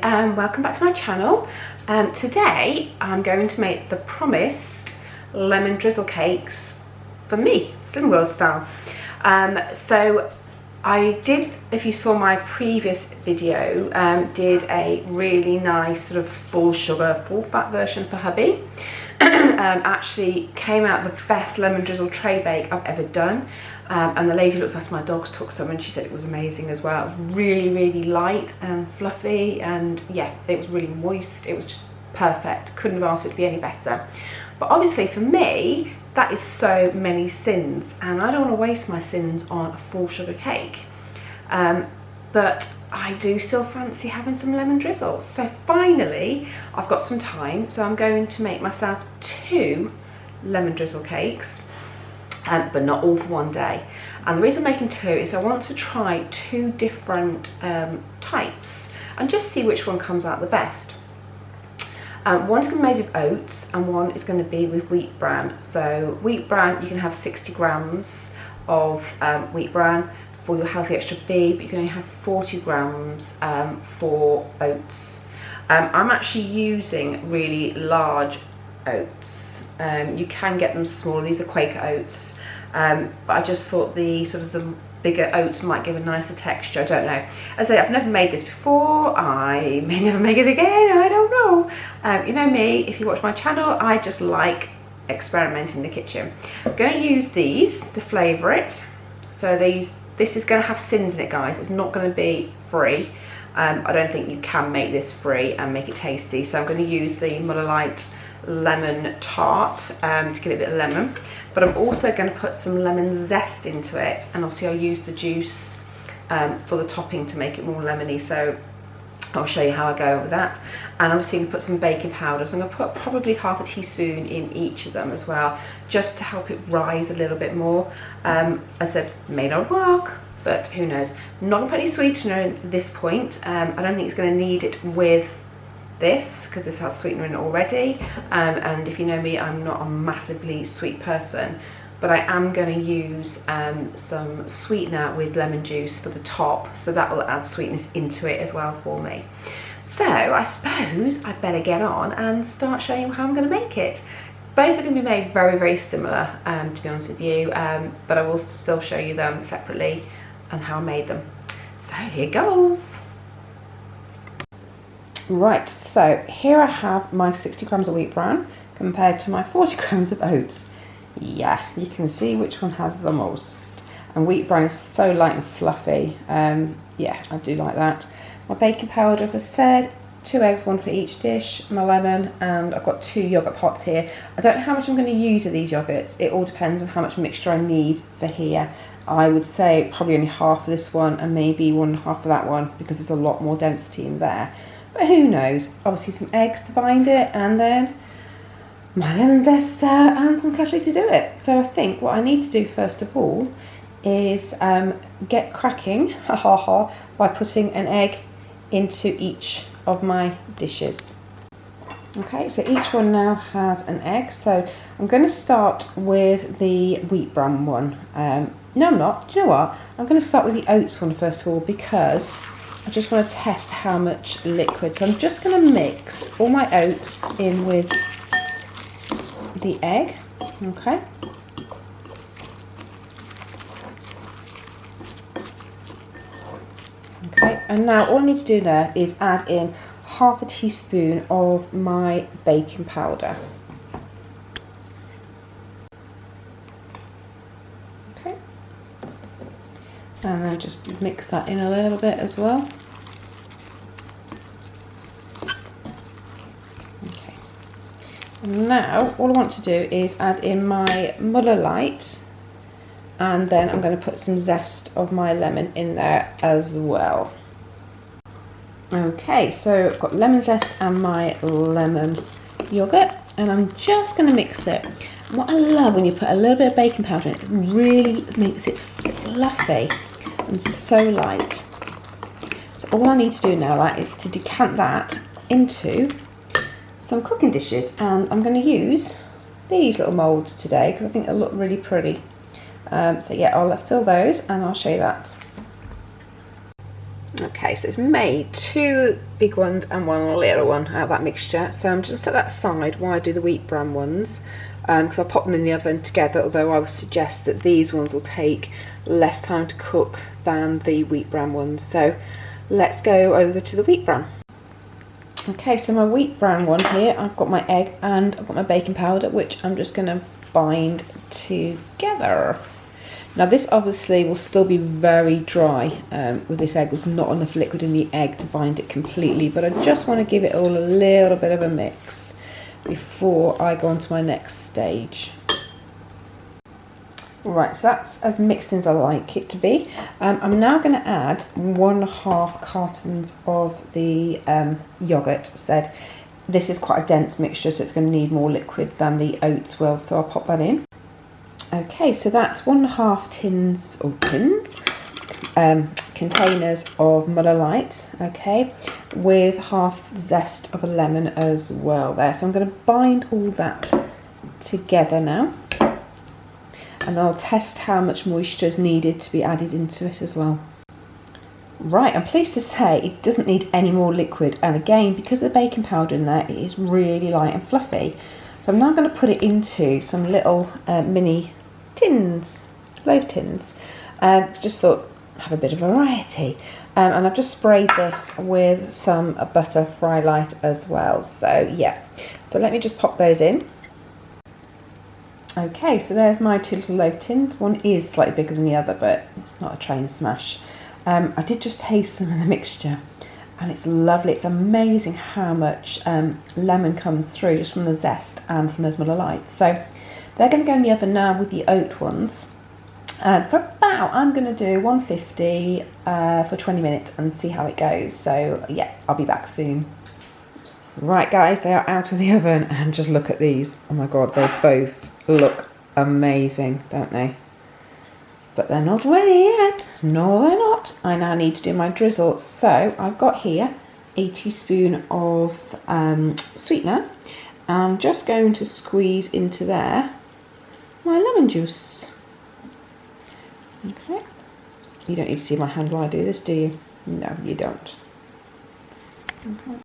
and welcome back to my channel. Today I'm going to make the promised lemon drizzle cakes for me, Slim World style. So I did, if you saw my previous video, did a really nice sort of full sugar, full fat version for hubby. Actually came out the best lemon drizzle tray bake I've ever done. And the lady looks after my dogs took some and she said it was amazing as well. It was really light and fluffy, and yeah, it was really moist. It was just perfect. Couldn't have asked it to be any better. But obviously for me, that is so many syns, and I don't want to waste my syns on a full sugar cake. But I do still fancy having some lemon drizzle. So finally, I've got some time. So I'm going to make myself 2 lemon drizzle cakes. But not all for one day. And the reason I'm making 2 is I want to try 2 different types and just see which one comes out the best. One's going to be made with oats and one is going to be with wheat bran. So wheat bran, you can have 60 grams of wheat bran for your healthy extra B, but you can only have 40 grams for oats. I'm actually using really large oats. You can get them smaller. These are Quaker oats, but I just thought the bigger oats might give a nicer texture. I don't know. As I say, I've never made this before. I may never make it again. I don't know. You know me, if you watch my channel, I just like experimenting in the kitchen. I'm going to use these to flavour it. So this is going to have syns in it, guys. It's not going to be free. I don't think you can make this free and make it tasty. So I'm going to use the Muller Lite lemon tart to give it a bit of lemon, but I'm also going to put some lemon zest into it, and obviously I'll use the juice for the topping to make it more lemony, so I'll show you how I go with that. And obviously we put some baking powder, so I'm going to put probably half a teaspoon in each of them as well, just to help it rise a little bit more. As I said, may not work, but who knows. I'm not going to put any sweetener in at this point. I don't think it's going to need it with this because this has sweetener in it already, and if you know me, I'm not a massively sweet person, but I am going to use some sweetener with lemon juice for the top, so that will add sweetness into it as well for me. So I suppose I'd better get on and start showing you how I'm going to make it. Both are going to be made very similar, to be honest with you, but I will still show you them separately and how I made them. So here goes. Right, so here I have my 60 grams of wheat bran compared to my 40 grams of oats. Yeah, you can see which one has the most. And wheat bran is so light and fluffy. Yeah, I do like that. My baking powder, as I said, 2 eggs, 1 for each dish, my lemon, and I've got 2 yoghurt pots here. I don't know how much I'm going to use of these yoghurts. It all depends on how much mixture I need for here. I would say probably only half of this one and maybe 1.5 of that one, because there's a lot more density in there. But who knows? Obviously some eggs to bind it, and then my lemon zester and some cashew to do it. So I think what I need to do first of all is get cracking by putting an egg into each of my dishes. Okay, so each one now has an egg. So I'm going to start with the wheat bran one. No, I'm not. Do you know what? I'm going to start with the oats one first of all, because I just want to test how much liquid. So I'm just going to mix all my oats in with the egg. Okay. Okay, and now all I need to do there is add in half a teaspoon of my baking powder. Okay. And then just mix that in a little bit as well. Okay. And now all I want to do is add in my Muller Lite, and then I'm going to put some zest of my lemon in there as well. Okay, so I've got lemon zest and my lemon yogurt, and I'm just going to mix it. What I love when you put a little bit of baking powder in it, it really makes it fluffy and so light. So all I need to do now, right, is to decant that into some cooking dishes, and I'm going to use these little moulds today because I think they'll look really pretty. So yeah, I'll fill those and I'll show you that. Okay, so it's made 2 big ones and 1 little one out of that mixture. So I'm just going to set that aside while I do the wheat bran ones, because I'll pop them in the oven together, although I would suggest that these ones will take less time to cook than the wheat bran ones. So let's go over to the wheat bran. Okay, so my wheat bran one here, I've got my egg and I've got my baking powder, which I'm just going to bind together. Now this obviously will still be very dry with this egg. There's not enough liquid in the egg to bind it completely, but I just want to give it all a little bit of a mix before I go on to my next stage. Right, so that's as mixed as I like it to be. I'm now going to add 1.5 cartons of the yoghurt. Said this is quite a dense mixture, so it's going to need more liquid than the oats will, so I'll pop that in. Okay, so that's 1.5 containers of Muller Lite, okay, with half the zest of a lemon as well there. So I'm going to bind all that together now, and I'll test how much moisture is needed to be added into it as well. Right, I'm pleased to say it doesn't need any more liquid, and again, because of the baking powder in there, it is really light and fluffy. So I'm now going to put it into some little mini tins, loaf tins. Just thought have a bit of variety, and I've just sprayed this with some butter fry light as well. So yeah, so let me just pop those in. Okay, so there's my 2 little loaf tins. One is slightly bigger than the other, but it's not a train smash. I did just taste some of the mixture, and it's lovely. It's amazing how much lemon comes through just from the zest and from those Muller Lights. So they're going to go in the oven now with the oat ones for about, I'm going to do 150 for 20 minutes and see how it goes. So yeah, I'll be back soon. Right guys, they are out of the oven, and just look at these. Oh my god, they both look amazing, don't they? But they're not ready yet. No, they're not. I now need to do my drizzle. So I've got here a teaspoon of sweetener. I'm just going to squeeze into there my lemon juice. Okay. You don't need to see my hand while I do this, do you? No, you don't. Okay.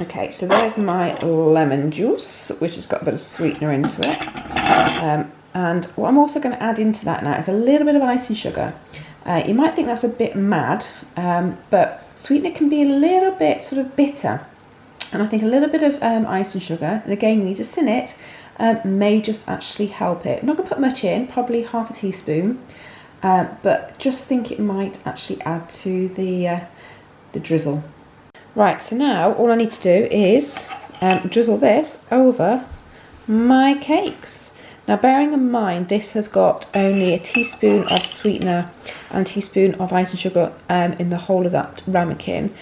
Okay, so there's my lemon juice, which has got a bit of sweetener into it. And what I'm also going to add into that now is a little bit of icing sugar. You might think that's a bit mad, but sweetener can be a little bit sort of bitter. And I think a little bit of icing sugar, and again you need to sin it, may just actually help it. I'm not going to put much in, probably half a teaspoon, but just think it might actually add to the drizzle. Right, so now all I need to do is drizzle this over my cakes. Now bearing in mind this has got only a teaspoon of sweetener and a teaspoon of icing sugar in the whole of that ramekin,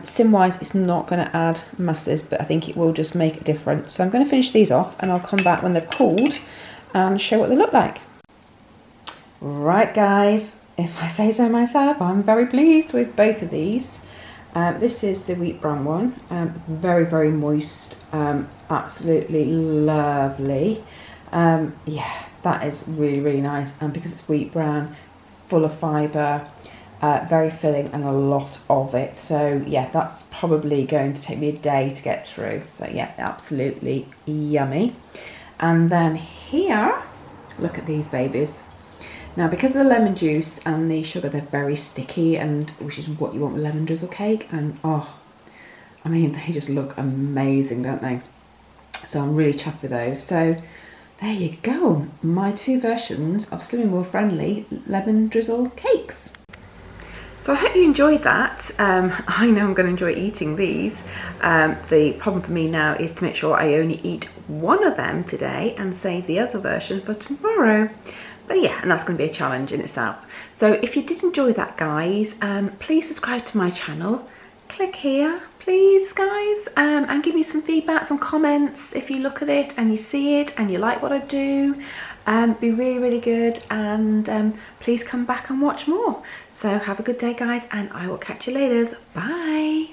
sin wise it's not going to add masses, but I think it will just make a difference. So I'm going to finish these off and I'll come back when they've cooled and show what they look like. Right guys, if I say so myself, I'm very pleased with both of these. This is the wheat bran one, very, very moist, absolutely lovely. Yeah, that is really, really nice, and because it's wheat bran, full of fibre, very filling and a lot of it. So yeah, that's probably going to take me a day to get through. So yeah, absolutely yummy. And then here, look at these babies. Now because of the lemon juice and the sugar, they're very sticky, and which is what you want with lemon drizzle cake. And oh, I mean, they just look amazing, don't they? So I'm really chuffed with those. So there you go, my 2 versions of Slimming World friendly lemon drizzle cakes. So I hope you enjoyed that. I know I'm going to enjoy eating these. The problem for me now is to make sure I only eat one of them today and save the other version for tomorrow. But yeah, and that's going to be a challenge in itself. So if you did enjoy that, guys, please subscribe to my channel. Click here, please, guys, and give me some feedback, some comments if you look at it and you see it and you like what I do. Be really, really good, and please come back and watch more. So have a good day, guys, and I will catch you later. Bye.